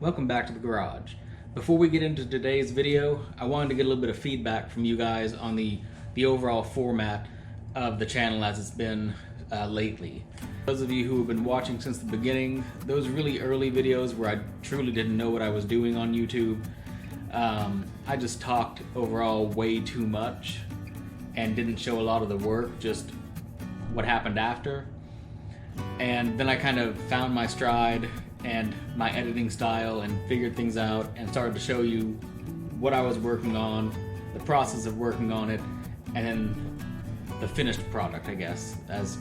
Welcome back to the garage. Before we get into today's video, I wanted to get a little bit of feedback from you guys on the overall format of the channel as it's been lately. Those of you who have been watching since the beginning, those really early videos where I truly didn't know what I was doing on YouTube, I just talked overall way too much and didn't show a lot of the work, just what happened after. And then I kind of found my stride and my editing style and figured things out and started to show you what I was working on, the process of working on it, and then the finished product, I guess, as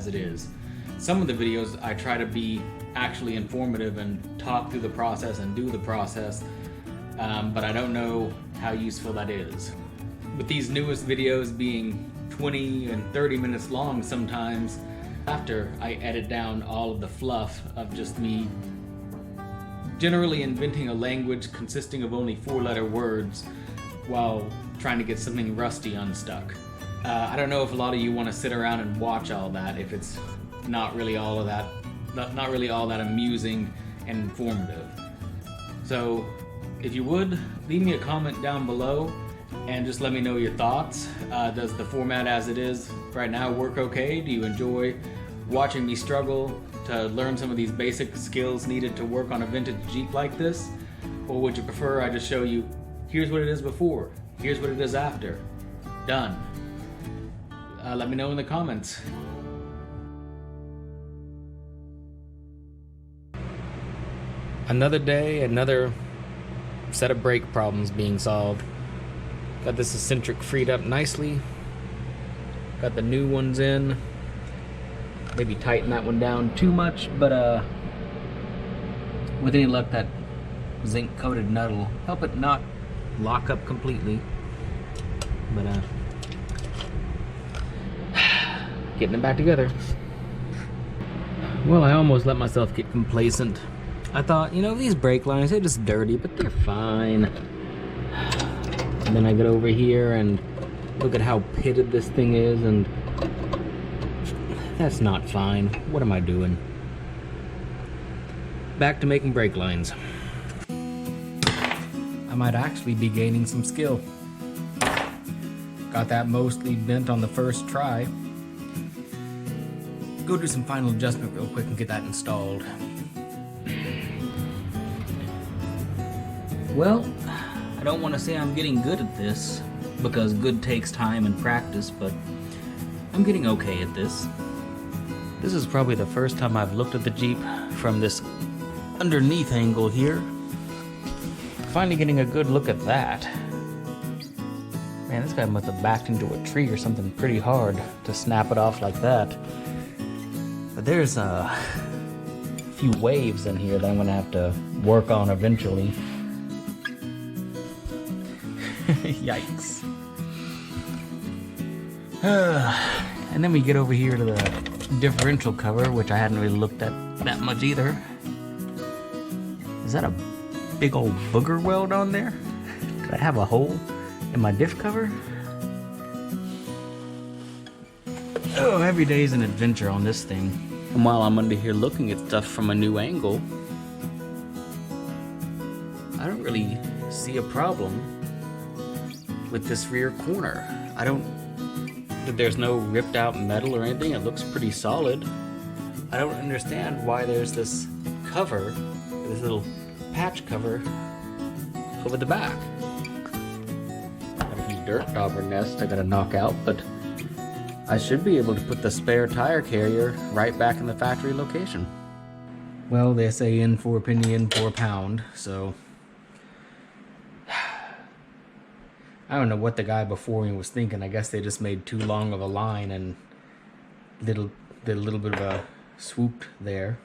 it is. Some of the videos I try to be actually informative and talk through the process and do the process, but I don't know how useful that is. With these newest videos being 20 and 30 minutes long sometimes, after I edit down all of the fluff of just me generally inventing a language consisting of only 4-letter words while trying to get something rusty unstuck. I don't know if a lot of you want to sit around and watch all that if it's not really all that amusing and informative. So if you would, leave me a comment down below and just let me know your thoughts. Does the format as it is right now work okay? Do you enjoy watching me struggle to learn some of these basic skills needed to work on a vintage Jeep like this? Or would you prefer I just show you, here's what it is before, here's what it is after, done? Let me know in the comments. Another day, another set of brake problems being solved. Got this eccentric freed up nicely. Got the new ones in. Maybe tighten that one down too much, but with any luck that zinc coated nut will help it not lock up completely. But getting it back together. Well, I almost let myself get complacent. I thought, you know, these brake lines, they're just dirty, but they're fine. And then I get over here and look at how pitted this thing is, and that's not fine. What am I doing? Back to making brake lines. I might actually be gaining some skill. Got that mostly bent on the first try. Go do some final adjustment real quick and get that installed. Well, I don't want to say I'm getting good at this, because good takes time and practice, but I'm getting okay at this. This is probably the first time I've looked at the Jeep from this underneath angle here. Finally getting a good look at that. Man, this guy must have backed into a tree or something pretty hard to snap it off like that. But there's a few waves in here that I'm gonna have to work on eventually. Yikes. And then we get over here to the differential cover, which I hadn't really looked at that much either. Is that a big old booger weld on there? Could I have a hole in my diff cover? Oh, every day is an adventure on this thing. And while I'm under here looking at stuff from a new angle, I don't really see a problem with this rear corner. There's no ripped out metal or anything. It looks pretty solid. I don't understand why there's this cover, this little patch cover over the back. Got a few dirt dauber nests I gotta knock out, but I should be able to put the spare tire carrier right back in the factory location. Well, they say in for a penny, in for a pound, so I don't know what the guy before me was thinking. I guess they just made too long of a line and did a little bit of a swoop there.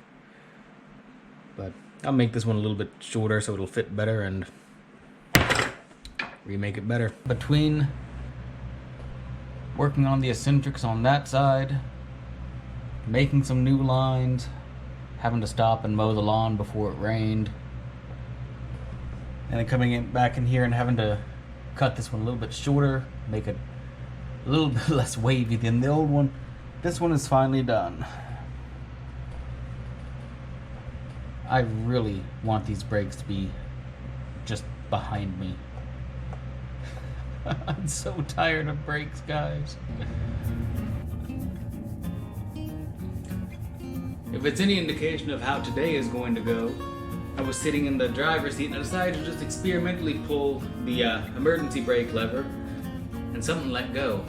But I'll make this one a little bit shorter so it'll fit better and remake it better. Between working on the eccentrics on that side, making some new lines, having to stop and mow the lawn before it rained, and then coming back in here and having to cut this one a little bit shorter, make it a little bit less wavy than the old one. This one is finally done. I really want these brakes to be just behind me. I'm so tired of brakes, guys. If it's any indication of how today is going to go, I was sitting in the driver's seat and I decided to just experimentally pull the emergency brake lever, and something let go.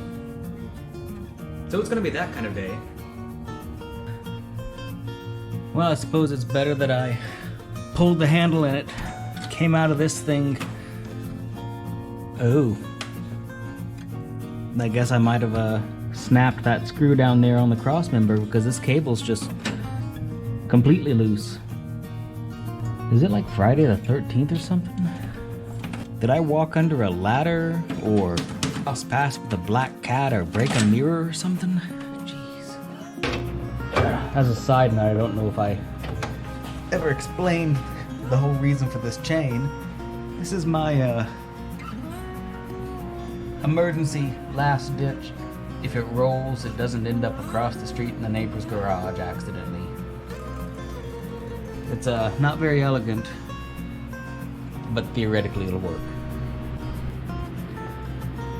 So it's gonna be that kind of day. Well, I suppose it's better that I pulled the handle and it came out of this thing. Oh. I guess I might have snapped that screw down there on the cross member, because this cable's just completely loose. Is it like Friday the 13th or something? Did I walk under a ladder or cross paths with a black cat or break a mirror or something? Jeez. As a side note, I don't know if I ever explained the whole reason for this chain. This is my emergency last ditch. If it rolls, it doesn't end up across the street in the neighbor's garage accidentally. It's not very elegant, but theoretically it'll work.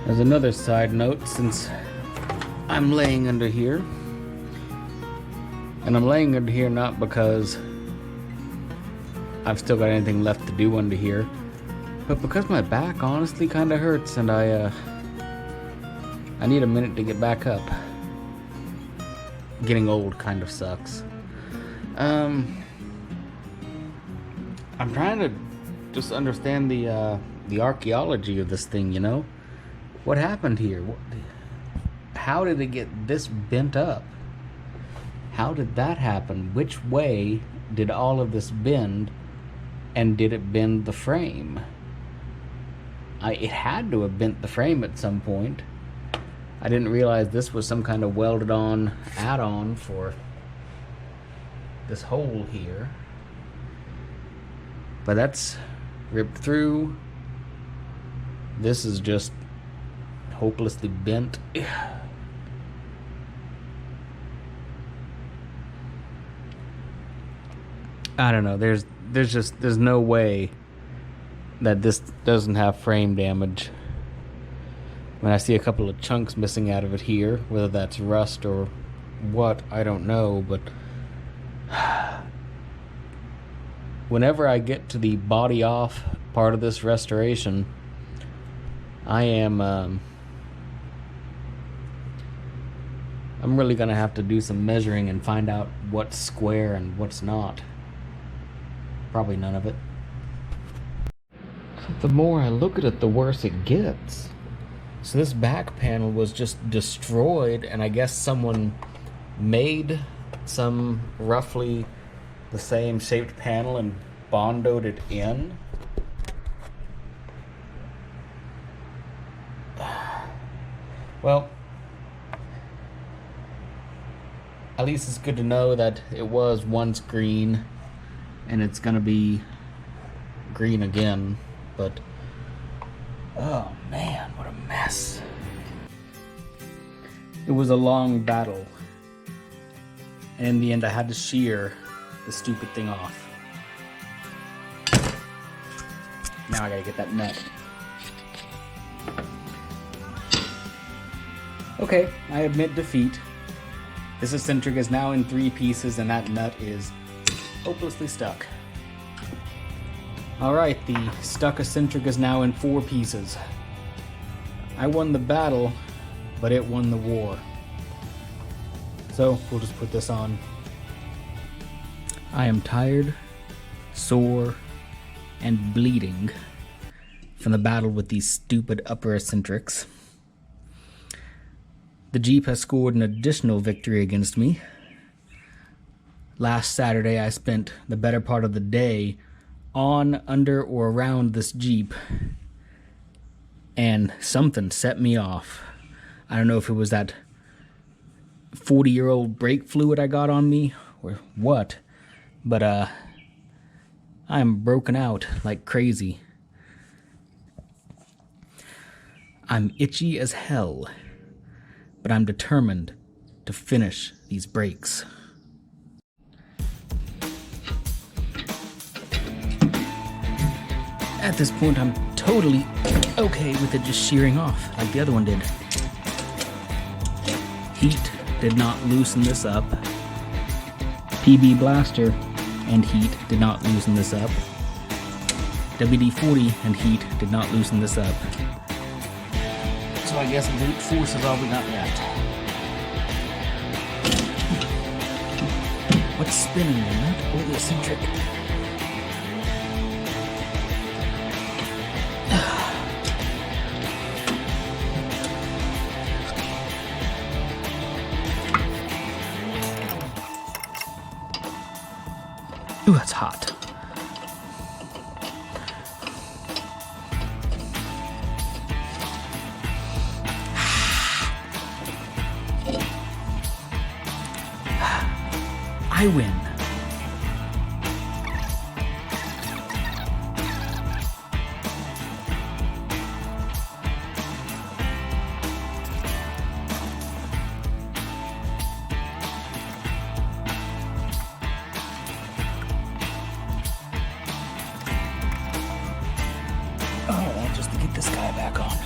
As another side note, since I'm laying under here, and I'm laying under here not because I've still got anything left to do under here, but because my back honestly kind of hurts, and I need a minute to get back up. Getting old kind of sucks. I'm trying to just understand the archaeology of this thing, you know? What happened here? How did it get this bent up? How did that happen? Which way did all of this bend? And did it bend the frame? It had to have bent the frame at some point. I didn't realize this was some kind of welded on add-on for this hole here. But that's ripped through. This is just hopelessly bent. I don't know. There's no way that this doesn't have frame damage. When I see a couple of chunks missing out of it here, whether that's rust or what, I don't know, but whenever I get to the body off part of this restoration, I am I'm really gonna have to do some measuring and find out what's square and what's not. Probably none of it. The more I look at it, the worse it gets. So this back panel was just destroyed, and I guess someone made some roughly the same shaped panel and bondoed it in. Well, at least it's good to know that it was once green and it's gonna be green again, but oh man, what a mess. It was a long battle, and in the end I had to shear the stupid thing off. Now I gotta get that nut. Okay, I admit defeat. This eccentric is now in 3 pieces and that nut is hopelessly stuck. Alright, the stuck eccentric is now in 4 pieces. I won the battle, but it won the war. So, we'll just put this on. I am tired, sore, and bleeding from the battle with these stupid upper eccentrics. The Jeep has scored an additional victory against me. Last Saturday, I spent the better part of the day on, under, or around this Jeep, and something set me off. I don't know if it was that 40-year-old brake fluid I got on me or what, but I'm broken out like crazy. I'm itchy as hell, but I'm determined to finish these brakes. At this point, I'm totally okay with it just shearing off like the other one did. Heat did not loosen this up. PB Blaster and heat did not loosen this up. WD-40 and heat did not loosen this up. So I guess brute force is all we got left. What's spinning in that? Oh, the eccentric. Ooh, that's hot. I win. Oh, just to get this guy back on.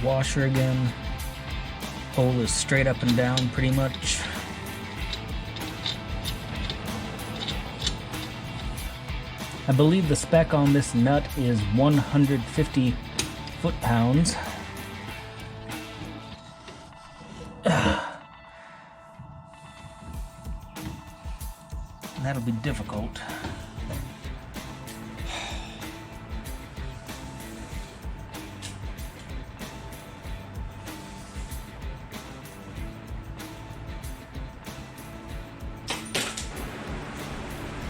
Washer again. Hole is straight up and down pretty much. I believe the spec on this nut is 150 foot-pounds. That'll be difficult.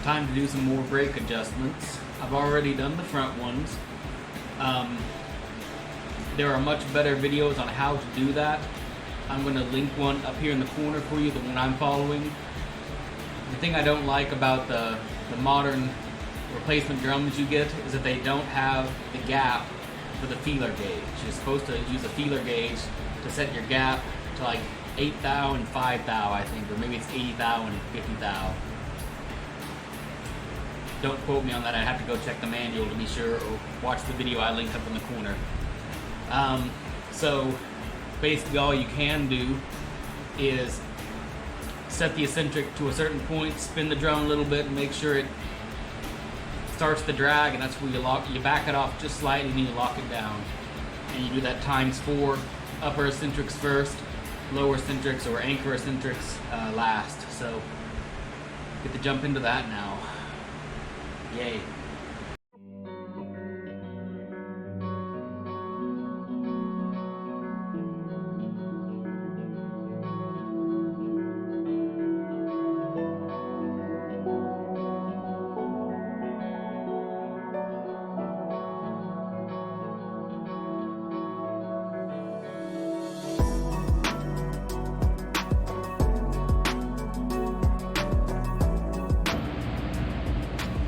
Time to do some more brake adjustments. I've already done the front ones. There are much better videos on how to do that. I'm going to link one up here in the corner for you, the one I'm following. The thing I don't like about the modern replacement drums you get is that they don't have the gap for the feeler gauge. You're supposed to use a feeler gauge to set your gap to like 8 thou and 5 thou, I think, or maybe it's 80 thou and 50 thou. Don't quote me on that, I have to go check the manual to be sure, or watch the video I linked up in the corner. So basically all you can do is set the eccentric to a certain point, spin the drum a little bit and make sure it starts to drag, and that's where you back it off just slightly and you lock it down. And you do that ×4, upper eccentrics first, lower eccentrics or anchor eccentrics last. So get to jump into that now. Yay.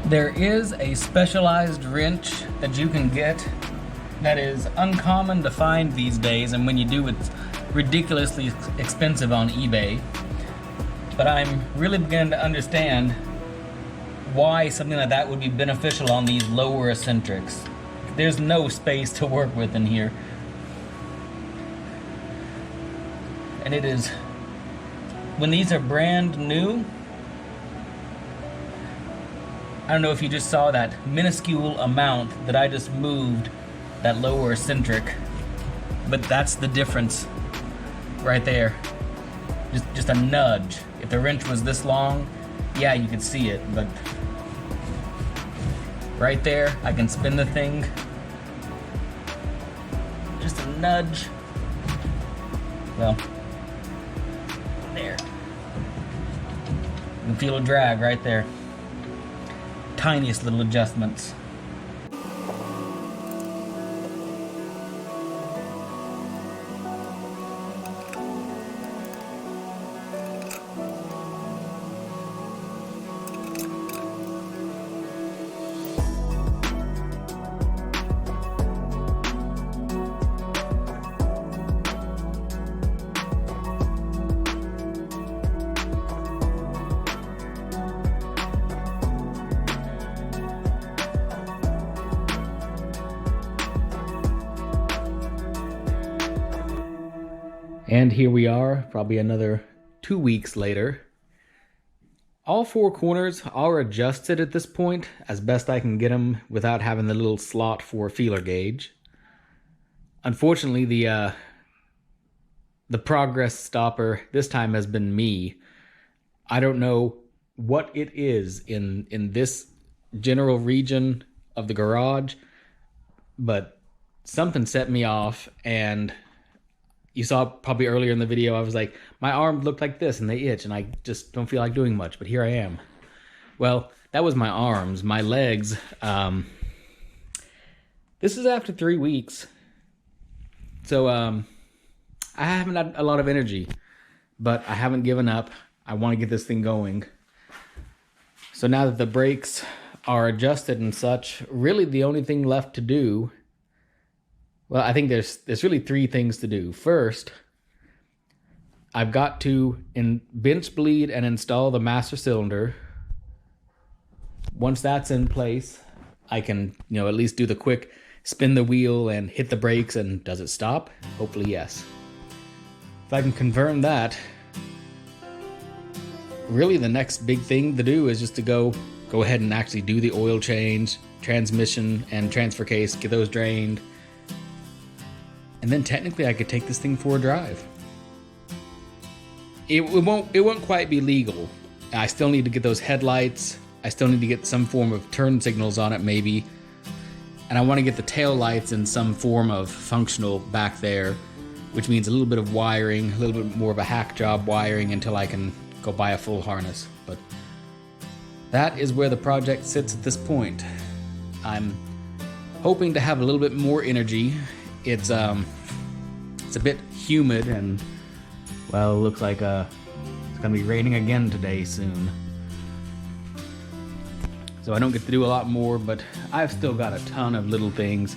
There is a specialized wrench that you can get that is uncommon to find these days, and when you do, it's ridiculously expensive on eBay. But I'm really beginning to understand why something like that would be beneficial on these lower eccentrics. There's no space to work with in here. And it is, when these are brand new, I don't know if you just saw that minuscule amount that I just moved that lower eccentric, but that's the difference right there. Just a nudge. If the wrench was this long, yeah, you could see it, but right there, I can spin the thing. Just a nudge. Well, there. You can feel a drag right there. Tiniest little adjustments. And here we are, probably another 2 weeks later. All four corners are adjusted at this point, as best I can get them without having the little slot for a feeler gauge. Unfortunately, the progress stopper this time has been me. I don't know what it is in this general region of the garage, but something set me off, and you saw probably earlier in the video, I was like, my arms look like this and they itch and I just don't feel like doing much, but here I am. Well, that was my arms. My legs, this is after 3 weeks. So I haven't had a lot of energy, but I haven't given up. I want to get this thing going. So now that the brakes are adjusted and such, really the only thing left to do, well, I think there's really 3 things to do. First, I've got to bench bleed and install the master cylinder. Once that's in place, I can, at least do the quick spin the wheel and hit the brakes, and does it stop? Hopefully yes. If I can confirm that, really the next big thing to do is just to go ahead and actually do the oil change, transmission, and transfer case, get those drained. And then technically I could take this thing for a drive. It won't quite be legal. I still need to get those headlights. I still need to get some form of turn signals on it maybe. And I want to get the tail lights in some form of functional back there, which means a little bit of wiring, a little bit more of a hack job wiring until I can go buy a full harness. But that is where the project sits at this point. I'm hoping to have a little bit more energy. It's a bit humid and, well, it looks like it's gonna be raining again today soon. So I don't get to do a lot more, but I've still got a ton of little things.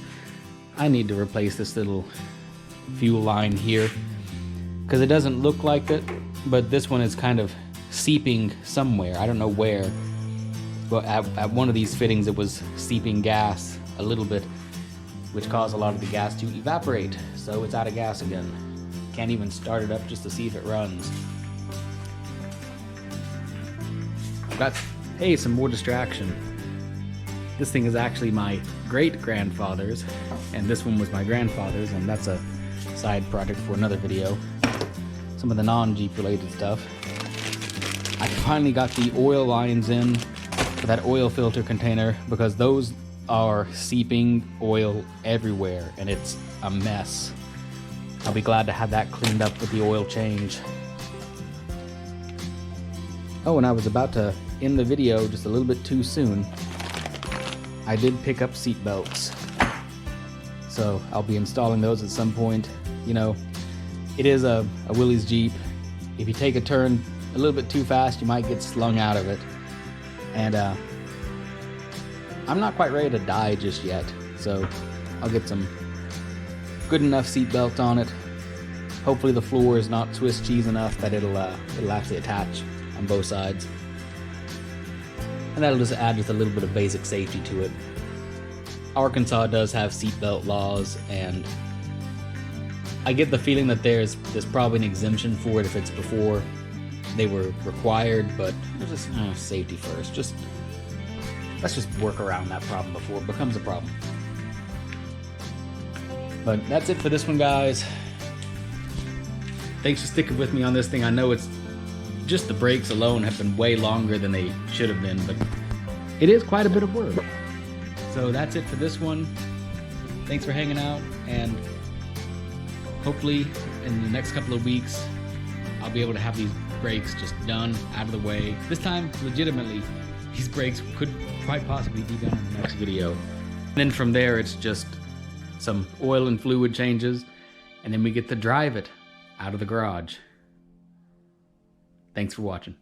I need to replace this little fuel line here because it doesn't look like it, but this one is kind of seeping somewhere. I don't know where, but at one of these fittings it was seeping gas a little bit, which caused a lot of the gas to evaporate, so it's out of gas again. Can't even start it up just to see if it runs. I've got, hey, some more distraction. This thing is actually my great-grandfather's, and this one was my grandfather's, and that's a side project for another video. Some of the non-Jeep related stuff. I finally got the oil lines in for that oil filter container because those are seeping oil everywhere and it's a mess. I'll be glad to have that cleaned up with the oil change. Oh, and I was about to end the video just a little bit too soon. I did pick up seat belts, so I'll be installing those at some point. It is a Willys Jeep. If you take a turn a little bit too fast, you might get slung out of it, and I'm not quite ready to die just yet, so I'll get some good enough seat belt on it. Hopefully the floor is not Swiss cheese enough that it'll actually attach on both sides. And that'll just add a little bit of basic safety to it. Arkansas does have seatbelt laws, and I get the feeling that there's probably an exemption for it if it's before they were required, but just safety first. Let's just work around that problem before it becomes a problem. But that's it for this one, guys. Thanks for sticking with me on this thing. I know it's just the brakes alone have been way longer than they should have been, but it is quite a bit of work. So that's it for this one. Thanks for hanging out, and hopefully in the next couple of weeks I'll be able to have these brakes just done, out of the way. This time, legitimately, these brakes could quite possibly be done in the next video. And then from there, it's just some oil and fluid changes, and then we get to drive it out of the garage. Thanks for watching.